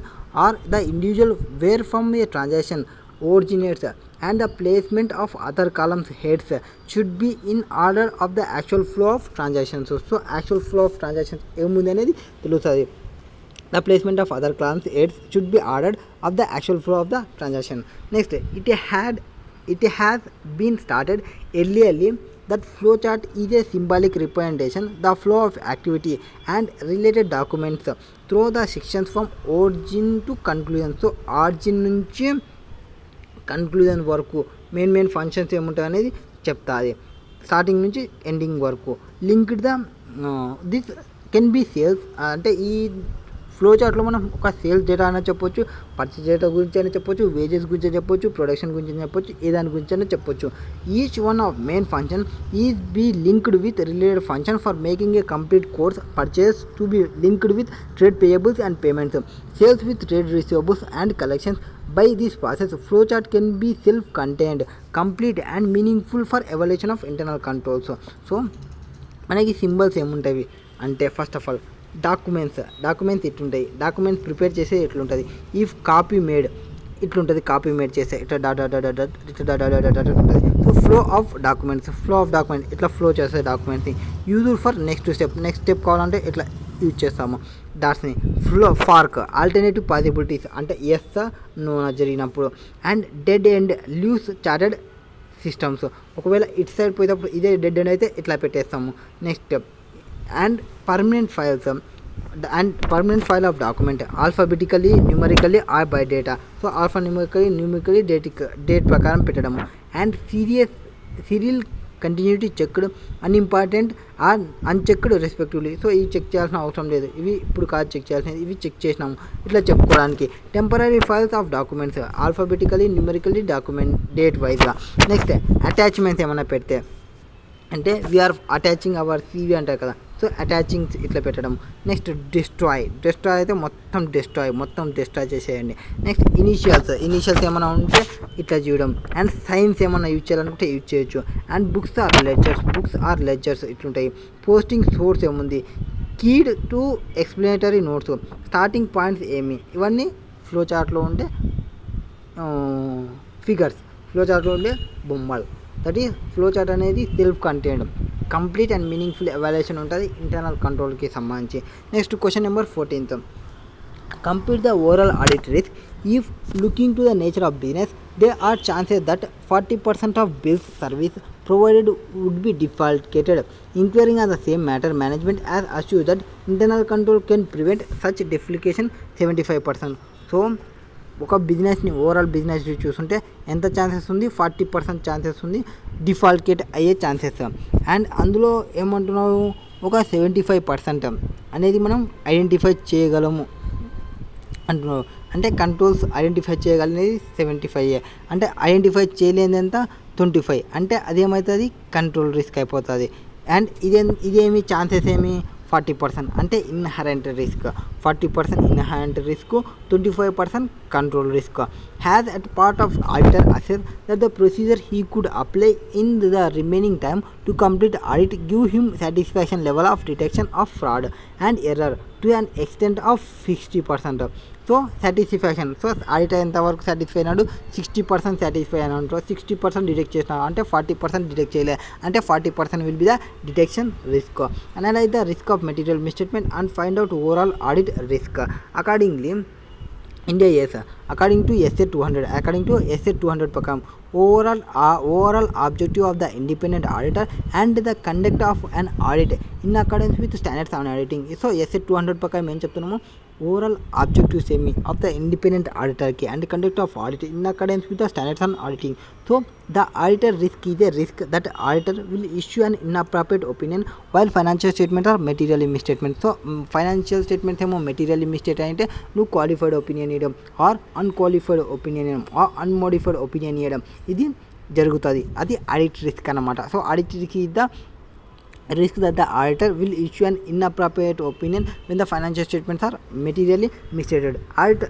or the individual where from a transaction originates, and the placement of other columns heads should be in order of the actual flow of transactions. So actual flow of transactions ఏముంది అనేది తెలుస్తుంది. The placement of other columns heads should be ordered of the actual flow of the transaction. Next, it has been started earlierly that flow chart is a symbolic representation the flow of activity and related documents through the sections from origin to conclusion. So origin నుంచి conclusion వరకు main functions ఏముంటాయి అనేది చెప్తాది. Starting నుంచి ending వరకు linked this can be sales అంటే ఈ flow చార్ట్లో మనం ఒక సేల్స్ డేటా అయినా చెప్పొచ్చు, పర్చేస్ డేటా గురించి అయినా చెప్పొచ్చు, వేజెస్ గురించి చెప్పొచ్చు, ప్రొడక్షన్ గురించి అయినా చెప్పొచ్చు, ఏ దాని గురించి అయినా చెప్పొచ్చు. Each one of main function is be linked with related function for making a complete course. Purchase to be linked with trade payables and payments, sales with trade receivables and collections. By this process, flowchart can be self-contained, complete and meaningful for evaluation of internal controls. So మనకి symbols ఏముంటాయి అంటే first of all documents ఇట్లుంటాయి. Documents prepare చేసే ఇట్లుంటుంది. If copy made ఇట్లుంటుంది. Copy made చేస్తే ఇట్లా dot ఉంటుంది. సో ఫ్లో ఆఫ్ డాక్యుమెంట్స్ ఇట్లా ఫ్లో చేస్తే డాక్యుమెంట్స్ని యూజ్ఫుల్ ఫర్ నెక్స్ట్ స్టెప్ కావాలంటే ఇట్లా యూజ్ చేస్తాము డాట్స్ని. ఫార్క్ ఆల్టర్నేటివ్ పాసిబిలిటీస్ అంటే ఎస్ నో జరిగినప్పుడు. And dead end loose charted systems, ఒకవేళ ఇటు సైడ్ పోయేటప్పుడు ఇదే డెడ్ అండ్ అయితే ఇట్లా పెట్టేస్తాము. Next step and permanent file of document alphabetically, numerically or by data. So numerically date ప్రకారం పెట్టడము. And serial continuity checked, unimportant or unchecked respectively. So ఇవి చెక్ చేయాల్సిన అవసరం లేదు, ఇవి ఇప్పుడు కాదు చెక్ చేయాల్సినవి, ఇవి చెక్ చేసినాము ఇట్లా చెప్పుకోవడానికి. Temporary files of documents alphabetically, numerically document date వైజ్గా. నెక్స్ట్ అటాచ్మెంట్స్ ఏమైనా పెడితే అంటే వీఆర్ అటాచింగ్ అవర్ సివి అంటారు కదా, సో అటాచింగ్స్ ఇట్లా పెట్టడం. నెక్స్ట్ డిస్ట్రాయ్ అయితే మొత్తం డిస్ట్రాయ్ చేసేయండి. నెక్స్ట్ ఇనీషియల్స్ ఏమైనా ఉంటే ఇట్లా చేయడం. అండ్ సైన్స్ ఏమైనా యూజ్ చేయాలనుకుంటే యూజ్ చేయొచ్చు. అండ్ బుక్స్ ఆర్ లెడ్జర్స్ ఇట్లుంటాయి. పోస్టింగ్ సోర్స్ ఏముంది, keyed to explanatory notes, starting points ఏమి, ఇవన్నీ ఫ్లో చార్ట్లో ఉండే ఫిగర్స్, ఫ్లో చార్ట్లో ఉండే బొమ్మలు. దట్ ఈస్ ఫ్లో చార్ట్ అనేది self contained, complete and meaningful evaluation ఉంటుంది ఇంటర్నల్ కంట్రోల్కి సంబంధించి. Next question number 14. Complete the overall audit risk. If looking to the nature of business, there are chances that 40% of bills service provided would be defaulted. Inquiring on the same matter, management has assured that internal control can prevent such defalcation 75%. So ఒక బిజినెస్ని overall business చూస్తుంటే ఎంత chances ఉంది, 40% chances ఉంది డిఫాల్కేట్ అయ్యే chances. And అందులో ఏమంటున్నావు, ఒక 75% అనేది మనం ఐడెంటిఫై చేయగలము అంటున్నావు. అంటే కంట్రోల్స్ ఐడెంటిఫై చేయగలనేది 75, అంటే ఐడెంటిఫై చేయలేని ఎంత 25, అంటే అదేమవుతుంది కంట్రోల్ రిస్క్ అయిపోతుంది. అండ్ ఇదేమి ఛాన్సెస్ ఏమి 40%, అంటే inherent risk. 40% inherent risk, 25% control risk. Has at part of auditor assess that the procedure he could apply in the remaining time to complete audit give him satisfaction level of detection of fraud and error to an extent of 60%. So satisfaction, so auditor ఎంతవరకు satisfy అయినాడు, 60% satisfy అయినాడు. 60% detect చేసినాడు అంటే 40% detect చేయలేదు, అంటే 40% will be the detection risk. Analyse the risk of material misstatement and find out overall audit risk. Accordingly India, yes, according to SA 200 ప్రకారం overall objective of the independent auditor and the conduct of an audit in accordance with standards on auditing. So SA 200 ప్రకారం ఏం చెప్తున్నాము, overall objectives ఏమి of the independent ఆడిటర్కి and conduct of audit in accordance with the standards on auditing. So the auditor risk is a risk that auditor will issue an inappropriate opinion while financial statement are material misstatement. So financial statements ఏమో material misstate అంటే నువ్వు qualified opinion ఇవ్వడం or unqualified opinion ఇవ్వడం or unmodified opinion ఇవ్వడం, ఇది జరుగుతుంది. అది audit risk అన్నమాట. So audit risk is the risk that the auditor will issue an inappropriate opinion when the financial statements are materially misstated. Audit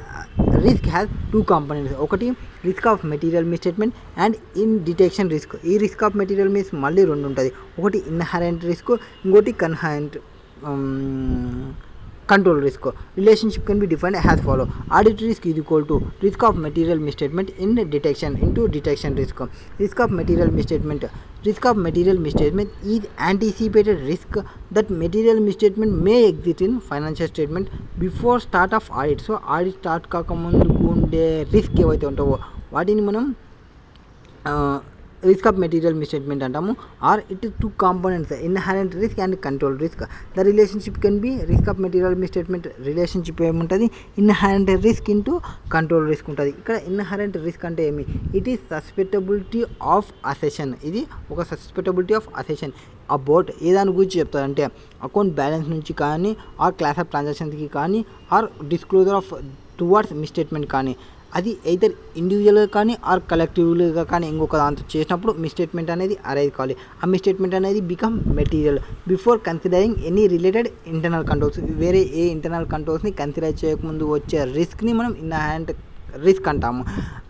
risk has two components. ఒకటి risk of material misstatement and in detection risk. ఈ risk of material means మళ్ళీ రెండు ఉంటుంది, ఒకటి inherent risk, ఇంకోటి concurrent control risk. Relationship can be defined as follow. Audit risk is equal to risk of material misstatement in detection into detection risk. Risk of material misstatement is anticipated risk that material misstatement may exist in financial statement before start of audit. So audit start కాకముందుకు ఉండే risk ఏవైతే ఉంటావో వాటిని మనం risk of material misstatement అంటాము. Or it is 2 components, inherent risk and control risk. The relationship can be risk of material misstatement relationship ఏముంటుంది, inherent risk into control risk ఉంటుంది. ఇక్కడ inherent risk అంటే ఏమి, it is susceptibility of assertion. ఇది ఒక susceptibility of assertion about ఏదాని గురించి చెప్తారంటే అకౌంట్ బ్యాలెన్స్ నుంచి కానీ, ఆర్ క్లాస్ ఆఫ్ ట్రాన్సాక్షన్స్కి కానీ, or disclosure of towards misstatement కానీ, అది ఎయిదర్ ఇండివిజువల్గా కానీ ఆర్ కలెక్టివ్గా కానీ ఇంకొక దాంతో చేసినప్పుడు మిస్టేట్మెంట్ అనేది అరైజ్ కావాలి. ఆ మిస్టేట్మెంట్ అనేది become material before considering any related internal controls. వేరే ఏ ఇంటర్నల్ కంట్రోల్స్ని కన్సిడర్ చేయకముందు వచ్చే రిస్క్ని మనం ఇన్హరెంట్ రిస్క్ అంటాము.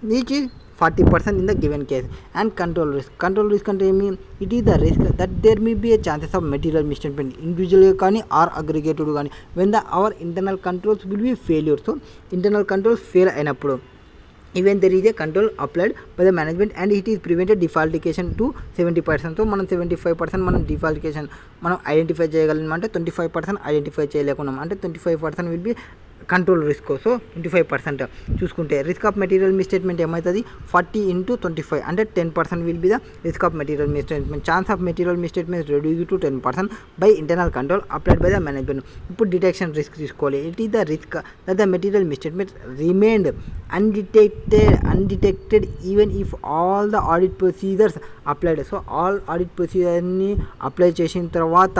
దీనికి 40% in the given case. And control risk అంటే ఏమి, it is the risk that there may be a chances of material misstatement ఇండివిజువల్గా కానీ ఆర్ అగ్రిగేటెడ్ కానీ when the our internal controls will be failure. So internal controls fail అయినప్పుడు even there is a control applied by the management and it is prevented defalcation to 70%. So మనం 75% మనం డిఫాల్టికేషన్ మనం identify చేయగలం అంటే 25% identify చేయలేకున్నాం అంటే 25% will be control risk. So 25% చూసుకుంటే risk of material misstatement ఏమవుతుంది, 40 × 25 అంటే 10% will be the risk of material misstatement. Chance of material misstatement reduce to 10% by internal control applied by the management. ఇప్పుడు detection risk తీసుకోవాలి. It is the risk that the material misstatement remained undetected even if all the audit procedures applied. So all audit ప్రొసీజర్ని apply చేసిన తర్వాత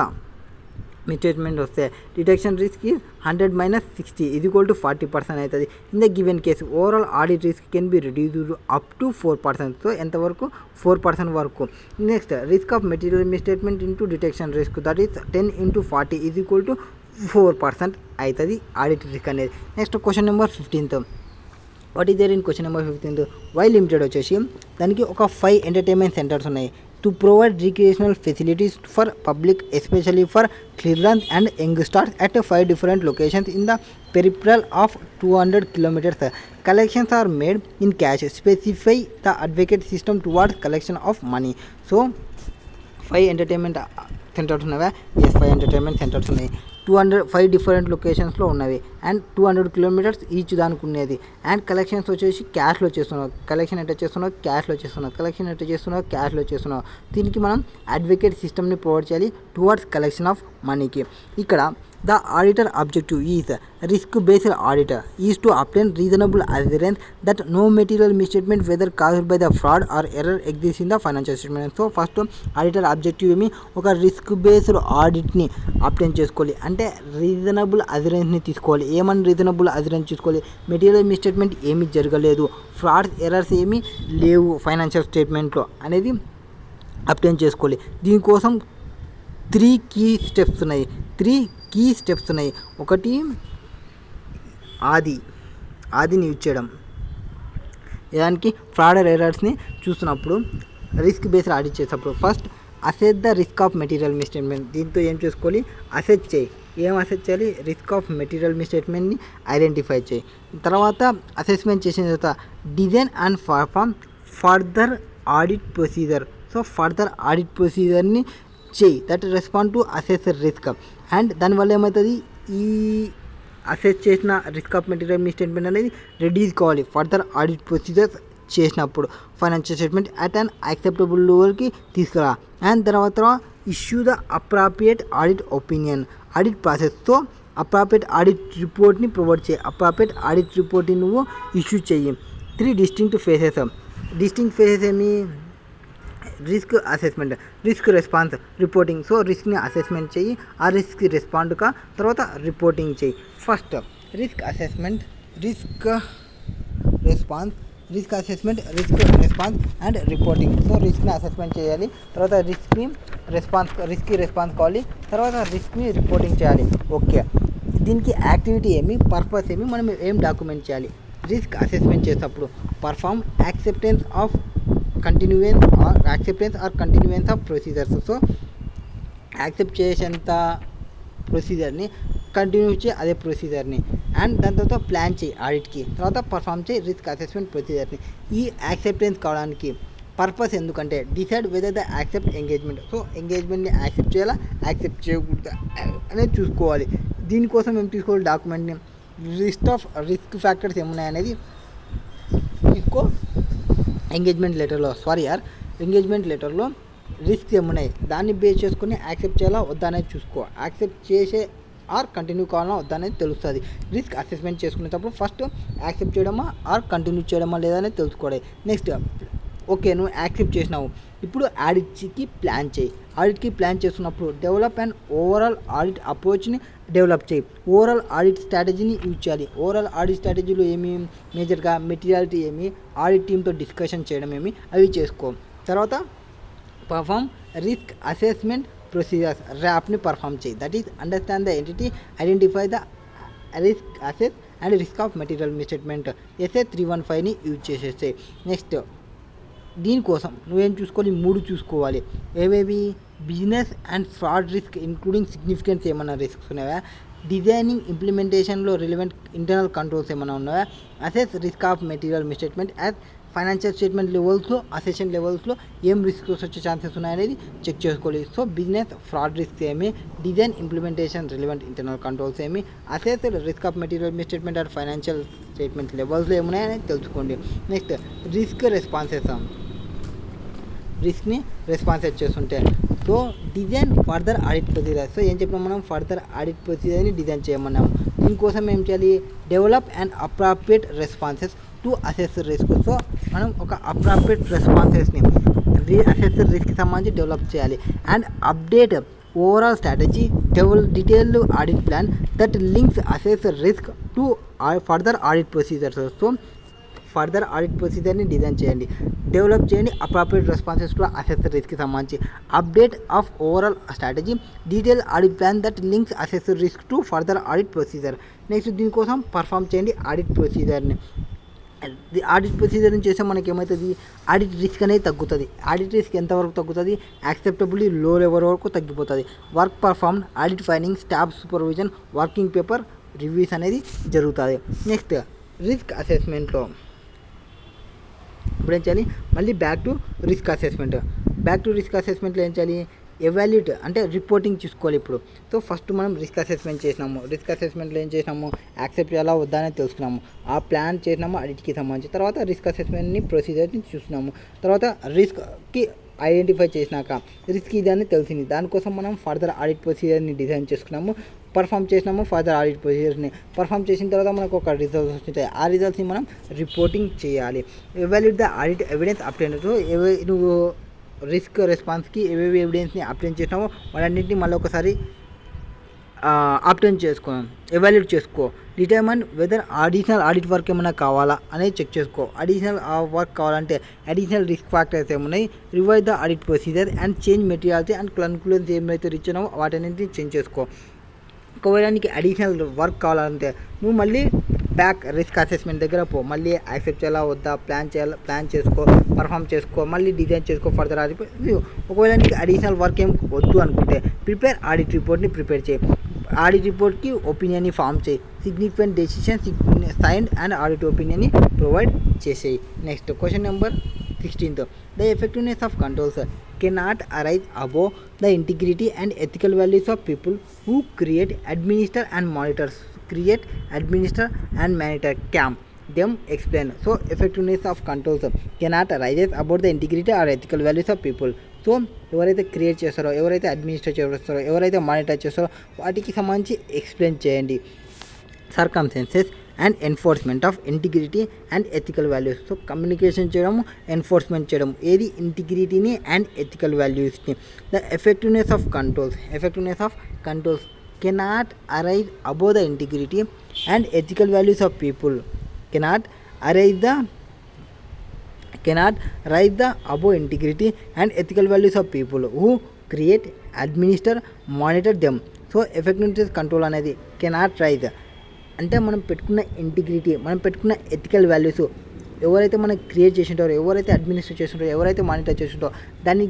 misstatement వస్తే detection risk is 100 - 60 = 40% అవుతుంది. In the given case overall audit risk can be reduced up to 4%. So ఎంతవరకు, 4% వరకు. Next risk of material misstatement into detection risk that is 10 × 40 = 4% అవుతుంది audit risk అనేది. Next question number 15. What is there in question number 15? Y limited వచ్చేసి దానికి ఒక 5 entertainment centres ఉన్నాయి. To provide recreational facilities for public especially for childrens and youngsters at 5 different locations in the peripheral of 200 kilometers. Collections are made in cash. Specify the advocate system towards collection of money. So 5 entertainment centres ఉన్నవా? Yes, 5 entertainment centres ఉన్నాయి. 5 different లొకేషన్స్లో ఉన్నవి and 200 kilometers each దానికి ఉన్నది. And collections వచ్చేసి క్యాష్లో చేస్తున్నావు. Collection ఎట్లా చేస్తున్నావు, క్యాష్లో చేస్తున్నావు. కలెక్షన్ ఎట్లా చేస్తున్నావు, క్యాష్లో చేస్తున్నావు. దీనికి మనం అడ్వకేట్ సిస్టమ్ని ప్రొవైడ్ చేయాలి టువర్డ్స్ కలెక్షన్ ఆఫ్ మనీకి. ఇక్కడ the auditor objective is risk based auditor is to obtain reasonable assurance that no material misstatement whether caused by the fraud or error exist in the financial statement. So first auditor objective ఏమి, ఒక risk based ఆడిట్ని upline చేసుకోవాలి. అంటే reasonable అష్యూరెన్స్ని తీసుకోవాలి. ఏమని reasonable assurance తీసుకోవాలి, material misstatement ఏమీ జరగలేదు, frauds errors ఏమీ లేవు ఫైనాన్షియల్ స్టేట్మెంట్లో అనేది అప్లైన్ చేసుకోవాలి. దీనికోసం 3 కీ స్టెప్స్ ఉన్నాయి. ఒకటి ఆదిని యూజ్ చేయడం. దానికి ఫ్రాడ్ ఎర్రర్స్ని చూస్తున్నప్పుడు రిస్క్ బేస్డ్ ఆడిట్ చేసేటప్పుడు first assess the risk of material misstatement. దీంతో ఏం చేసుకోవాలి, అసెస్ చేయి. ఏం అసెస్ చేయాలి, రిస్క్ ఆఫ్ మెటీరియల్ మిస్టేట్మెంట్ని ఐడెంటిఫై చేయి. తర్వాత అసెస్మెంట్ చేసిన తర్వాత design and perform further audit procedure. So further audit ప్రొసీజర్ని చేయి that respond to assess risk. And దానివల్ల ఏమవుతుంది, ఈ అసెస్ చేసిన రిస్క్ ఆఫ్ మెటీరియల్ మిస్టేట్మెంట్ అనేది రెడ్యూస్ కావాలి ఫర్దర్ ఆడిట్ ప్రొసీజర్స్ చేసినప్పుడు. Financial statement at an acceptable లెవెల్కి తీసుకురా. అండ్ తర్వాత issue the appropriate audit opinion. Audit ప్రాసెస్తో అప్రాప్రియేట్ ఆడిట్ రిపోర్ట్ని ప్రొవైడ్ చేయి. అప్రాప్రియేట్ ఆడిట్ రిపోర్ట్ని నువ్వు ఇష్యూ చెయ్యి. 3 డిస్టింక్ట్ ఫేసెస్ ఏమి, risk assessment, risk response, reporting. So రిస్క్ని అసెస్మెంట్ చెయ్యి, ఆ రిస్క్ రెస్పాండ్గా తర్వాత రిపోర్టింగ్ చెయ్యి. First risk assessment, risk response and reporting. So రిస్క్ని అసెస్మెంట్ చేయాలి, తర్వాత రిస్క్కి రెస్పాన్స్ కావాలి, తర్వాత రిస్క్ని రిపోర్టింగ్ చేయాలి. ఓకే, దీనికి యాక్టివిటీ ఏమి, పర్పస్ ఏమి, మనం ఏం డాక్యుమెంట్ చేయాలి. రిస్క్ అసెస్మెంట్ చేసేటప్పుడు perform acceptance or continuance of procedures. So accept చేసేంత ప్రొసీజర్ని కంటిన్యూ చేయి అదే ప్రొసీజర్ని. అండ్ దాని తర్వాత ప్లాన్ చేయి ఆడిట్కి, తర్వాత పర్ఫామ్ చేయి రిస్క్ అసెస్మెంట్ ప్రొసీజర్ని. ఈ యాక్సెప్టెన్స్ కావడానికి పర్పస్ ఎందుకంటే decide whether the accept engagement. So ఎంగేజ్మెంట్ని యాక్సెప్ట్ చేయాలా, యాక్సెప్ట్ చేయకూడదా అనేది చూసుకోవాలి. దీనికోసం ఏం తీసుకోవాలి, డాక్యుమెంట్ని రిస్క్ ఫ్యాక్టర్స్ ఏమున్నాయనేది తీసుకో. ఎంగేజ్మెంట్ లెటర్లో ఎంగేజ్మెంట్ లెటర్లో రిస్క్స్ ఏమున్నాయి దాన్ని బేస్ చేసుకుని యాక్సెప్ట్ చేయాలా వద్దా అనేది చూసుకో. యాక్సెప్ట్ చేసే ఆర్ కంటిన్యూ కావాలా వద్దా అనేది తెలుస్తుంది. రిస్క్ అసెస్మెంట్ చేసుకునేటప్పుడు ఫస్ట్ యాక్సెప్ట్ చేయడమా ఆర్ కంటిన్యూ చేయడమా లేదా అనేది తెలుసుకోవాలి. నెక్స్ట్ ఓకే నువ్వు యాక్సెప్ట్ చేసినావు, ఇప్పుడు ఆడిట్కి ప్లాన్ చేయి. ఆడిట్కి ప్లాన్ చేస్తున్నప్పుడు డెవలప్ అండ్ ఓవరాల్ ఆడిట్ అప్రోచ్ని డెవలప్ చేయి. ఓవరాల్ ఆడిట్ స్ట్రాటజీని యూజ్ చేయాలి. ఓవరాల్ ఆడిట్ స్ట్రాటజీలో ఏమి మేజర్గా మెటీరియాలిటీ ఏమి, ఆడిట్ టీమ్తో డిస్కషన్ చేయడం ఏమి అవి చేసుకో. తర్వాత పర్ఫామ్ రిస్క్ అసెస్మెంట్ ప్రొసీజర్స్ ర్యాప్ని పర్ఫామ్ చేయి. That is understand the entity, identify the risk assess and risk of material misstatement SA 315ని యూజ్ చేసేస్తాయి. నెక్స్ట్ దీనికోసం నువ్వేం చూసుకోవాలి, 3 చూసుకోవాలి. ఏవేవి? Business and fraud risk including significance ఏమైనా రిస్క్స్ ఉన్నాయా, డిజైనింగ్ ఇంప్లిమెంటేషన్లో రిలవెంట్ ఇంటర్నల్ కంట్రోల్స్ ఏమైనా ఉన్నాయా, assess risk of material misstatement as financial statement లెవెల్స్లో అసెషన్ లెవెల్స్లో ఏం రిస్క్స్ వచ్చే ఛాన్సెస్ ఉన్నాయనేది చెక్ చేసుకోవాలి. సో బిజినెస్ ఫ్రాడ్ రిస్క్ ఏమి, design implementation relevant internal controls ఏమి, assess risk of material misstatement and financial statement లెవెల్స్లో ఏమున్నాయని తెలుసుకోండి. నెక్స్ట్ రిస్క్ని రెస్పాన్సెస్ చేస్తుంటే so design further audit procedure. So ఏం చెప్పినాం మనం, ఫర్దర్ ఆడిట్ ప్రొసీజర్ని డిజైన్ చేయమన్నాము. దీనికోసం ఏం చేయాలి, develop and appropriate responses to assess risk. So మనం ఒక అప్రాప్రియేట్ రెస్పాన్సెస్ని అసెస్ రిస్క్కి సంబంధించి డెవలప్ చేయాలి. And update overall strategy detailed audit plan that links assess risk to further audit procedures. So further audit ప్రొసీజర్ని డిజైన్ చేయండి, డెవలప్ చేయండి appropriate responses to assess రిస్క్కి సంబంధించి. Update of overall strategy detail audit plan that links assess risk to further audit procedure. Next దీనికోసం perform చేయండి audit ప్రొసీజర్ని. Audit ప్రొసీజర్ని చేస్తే మనకి ఏమవుతుంది, ఆడిట్ రిస్క్ అనేది తగ్గుతుంది. ఆడిట్ రిస్క్ ఎంతవరకు తగ్గుతుంది, యాక్సెప్టబుల్లీ లో లెవెల్ వరకు తగ్గిపోతుంది. Work perform, audit finding, staff supervision, working paper reviews అనేది జరుగుతుంది. నెక్స్ట్ రిస్క్ అసెస్మెంట్లో ఇప్పుడు ఏం చేయాలి, మళ్ళీ బ్యాక్ టు రిస్క్ అసెస్మెంట్లో ఏం చేయాలి, ఎవాల్యూట్ అంటే రిపోర్టింగ్ చూసుకోవాలి ఇప్పుడు. సో ఫస్ట్ మనం రిస్క్ అసెస్మెంట్ చేసినాము, రిస్క్ అసెస్మెంట్లో ఏం చేసినాము, యాక్సెప్ట్ చేయాలా వద్దా అనేది తెలుసుకున్నాము, ఆ ప్లాన్ చేసినాము ఆడిట్కి సంబంధించి. తర్వాత రిస్క్ అసెస్మెంట్ని ప్రొసీజర్ని చూసినాము. తర్వాత రిస్క్కి ఐడెంటిఫై చేసినాక రిస్క్ ఇది అని తెలిసింది, దానికోసం మనం ఫర్దర్ ఆడిట్ ప్రొసీజర్ని డిజైన్ చేసుకున్నాము, పర్ఫామ్ చేసినాము. ఫర్దర్ ఆడిట్ ప్రొసీజర్ని పర్ఫామ్ చేసిన తర్వాత మనకు ఒక రిజల్ట్స్ వస్తుంటాయి, ఆ రిజల్ట్స్ని మనం రిపోర్టింగ్ చేయాలి. Evaluate the audit evidence obtain. నువ్వు రిస్క్ రెస్పాన్స్కి ఏవేవి ఎవిడెన్స్ని అప్టైన్ చేసినావో వాటన్నింటినీ మళ్ళీ ఒకసారి అప్టైన్ ఎవాల్యూట్ చేసుకో. Determine whether additional audit work ఏమైనా కావాలా అనేది చెక్ చేసుకో. అడిషనల్ వర్క్ కావాలంటే అడిషనల్ రిస్క్ ఫ్యాక్టర్స్ ఏమున్నాయి, revise the audit procedure and change materiality and conclusions ఏమైతే రీచ్ అయినావో వాటన్నింటినీ చేంజ్ చేసుకో. ఒకవేళ నీకు అడిషనల్ వర్క్ కావాలంటే నువ్వు మళ్ళీ బ్యాక్ రిస్క్ అసెస్మెంట్ దగ్గర పో, మళ్ళీ యాక్సెప్ట్ చేయాలా వద్దా ప్లాన్ చేసుకో, పర్ఫామ్ చేసుకో, మళ్ళీ డిజైన్ చేసుకో ఫర్దర్ ఆడిట్. ఒకవేళ నీకు అడిషనల్ వర్క్ ఏం వద్దు అనుకుంటే ప్రిపేర్ ఆడిట్ రిపోర్ట్ని ప్రిపేర్ చేయి. ఆడిట్ రిపోర్ట్కి ఒపీనియన్ని ఫామ్ చేయి. Significant decision sign and audit ఒపీనియన్ని ప్రొవైడ్ చేసేయి. Next question number 16. The effectiveness of controls cannot arise above the integrity and ethical values of people who create, administer and monitor. CAM. Them explain. So effectiveness of controls cannot arise above the integrity or ethical values of people. So ఎవరైతే create చేస్తారో, ఎవరైతే administrate చేస్తారో, ఎవరైతే monitor చేస్తారో వాటికి సంబంధించి explain చేయండి. Circumstances and enforcement of integrity and ethical values. So communication చేయడం, ఎన్ఫోర్స్మెంట్ చేయడం, ఏది ఇంటిగ్రిటీని అండ్ ఎథికల్ వాల్యూస్ని. The effectiveness of controls cannot arise above the integrity and ethical values of people. Cannot rise the above integrity and ethical values of people who create, administer, monitor them. So effectiveness control అనేది cannot rise అంటే మనం పెట్టుకున్న integrity, మనం పెట్టుకున్న ethical values ఎవరైతే మనం create చేసింటారో, ఎవరైతే administrate చేస్తుంటారో, ఎవరైతే మానిటర్ చేస్తుంటారో దాన్ని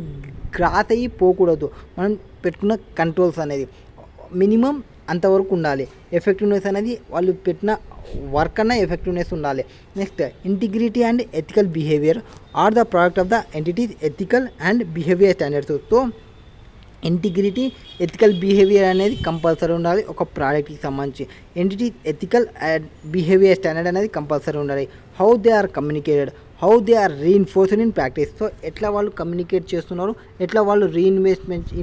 క్రాస్ అయ్యి పోకూడదు. మనం పెట్టుకున్న కంట్రోల్స్ అనేది మినిమం అంతవరకు ఉండాలి. ఎఫెక్టివ్నెస్ అనేది వాళ్ళు పెట్టిన వర్క్ అన్న ఎఫెక్టివ్నెస్ ఉండాలి. Next integrity and ethical behaviour are the product of the entities ethical and behaviour standards. So integrity, ethical behaviour అనేది కంపల్సరీ ఉండాలి ఒక ప్రోడక్ట్కి సంబంధించి. Entity ethical and behaviour standard అనేది కంపల్సరీ ఉండాలి. How they are communicated, how they are reinforced in practice. So ఎట్లా వాళ్ళు communicate చేస్తున్నారు, ఎట్లా వాళ్ళు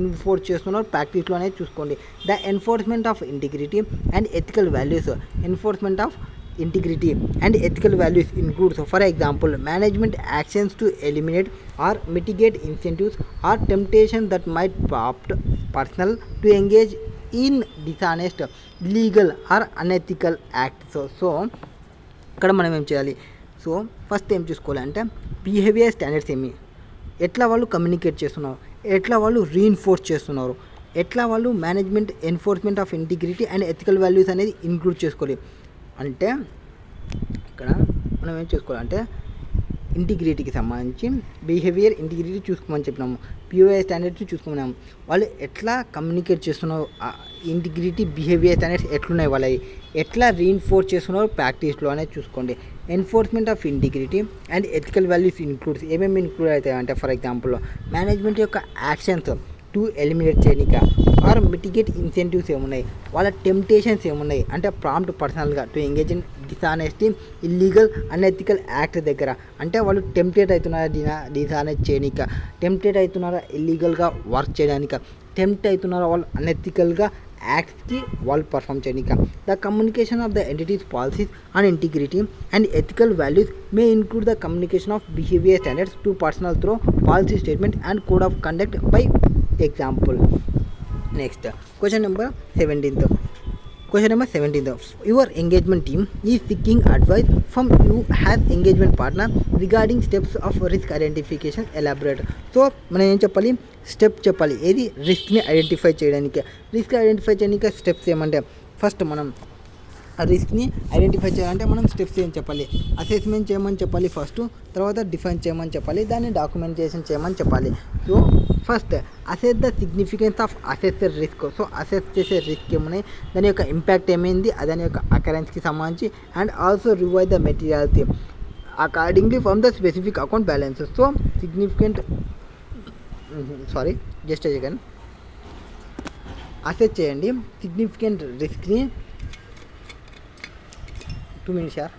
ఇన్ఫోర్స్ చేస్తున్నారు ప్రాక్టీస్లో అనేది చూసుకోండి. The enforcement of integrity and ethical values. Enforcement of integrity and ethical values includes, for example, management actions to eliminate or mitigate incentives or temptations that might prompt personnel to engage in dishonest, illegal or unethical acts. So ఇక్కడ మనం ఏం చేయాలి? So first ఏం చూసుకోవాలి అంటే behaviour standards ఏమి, ఎట్లా వాళ్ళు కమ్యూనికేట్ చేస్తున్నారు, ఎట్లా వాళ్ళు రీఇన్ఫోర్స్ చేస్తున్నారు, ఎట్లా వాళ్ళు management enforcement of integrity and ethical values అనేది ఇంక్లూడ్ చేసుకోవాలి. అంటే ఇక్కడ మనం ఏం చేసుకోవాలంటే ఇంటిగ్రిటీకి సంబంధించి బిహేవియర్ ఇంటిగ్రిటీ చూసుకోమని చెప్పినాము, పిఓఐ స్టాండర్డ్స్ చూసుకున్నాము. వాళ్ళు ఎట్లా కమ్యూనికేట్ చేస్తున్నారు, ఇంటిగ్రిటీ బిహేవియర్ స్టాండర్డ్స్ ఎట్లున్నాయి, వాళ్ళవి ఎట్లా రీఇన్ఫోర్స్ చేస్తున్నారు ప్రాక్టీస్లో అనేది చూసుకోండి. Enforcement of integrity and ethical values includes ఏమేమి ఇంక్లూడ్ అవుతాయి అంటే, ఫర్ ఎగ్జాంపుల్ మేనేజ్మెంట్ యొక్క యాక్షన్స్ టు ఎలిమినేట్ చేయనిక ఆర్ మిటిగేట్ ఇన్సెంటివ్స్ ఏమున్నాయి, వాళ్ళ టెంప్టేషన్స్ ఏమున్నాయి అంటే ప్రాంప్ట్ పర్సనల్గా to engage in dishonesty, illegal, unethical act దగ్గర అంటే వాళ్ళు టెంప్టేట్ అవుతున్నారా డిసానెస్ట్ చేయనిక, టెంప్టేట్ అవుతున్నారా ఇల్లీగల్గా వర్క్ చేయడానికి, టెంప్ట్ అవుతున్నారా వాళ్ళు అన్ఎథికల్గా యాక్ట్స్కి వాళ్ళు పర్ఫామ్ చేయనిక. The communication of the entity's policies and integrity and ethical values may include the communication of behaviour standards to personnel through policy statement and code of conduct by example. Next, question number 17th. Your engagement team is seeking advice from you as engagement partner regarding steps of risk identification. Elaborate. So మనం ఏం చెప్పాలి, step చెప్పాలి. ఏది రిస్క్ని identify చేయడానికి. Risk identify చేయడానికి steps ఏమంటే, first మనం ఆ రిస్క్ని ఐడెంటిఫై చేయాలంటే మనం స్టెప్స్ ఏం చెప్పాలి, అసెస్మెంట్ చేయమని చెప్పాలి ఫస్ట్, తర్వాత డిఫైన్ చేయమని చెప్పాలి, దాన్ని డాక్యుమెంటేషన్ చేయమని చెప్పాలి. So first assess the significance of assessed risk. So assess చేసే రిస్క్ ఏమున్నాయి, దాని యొక్క ఇంపాక్ట్ ఏమైంది, దాని యొక్క అకరెన్స్కి సంబంధించి, and also revise the materiality accordingly from the specific account balance. So significant just second assess చేయండి సిగ్నిఫికెంట్ రిస్క్ని. 2 minutes, yeah.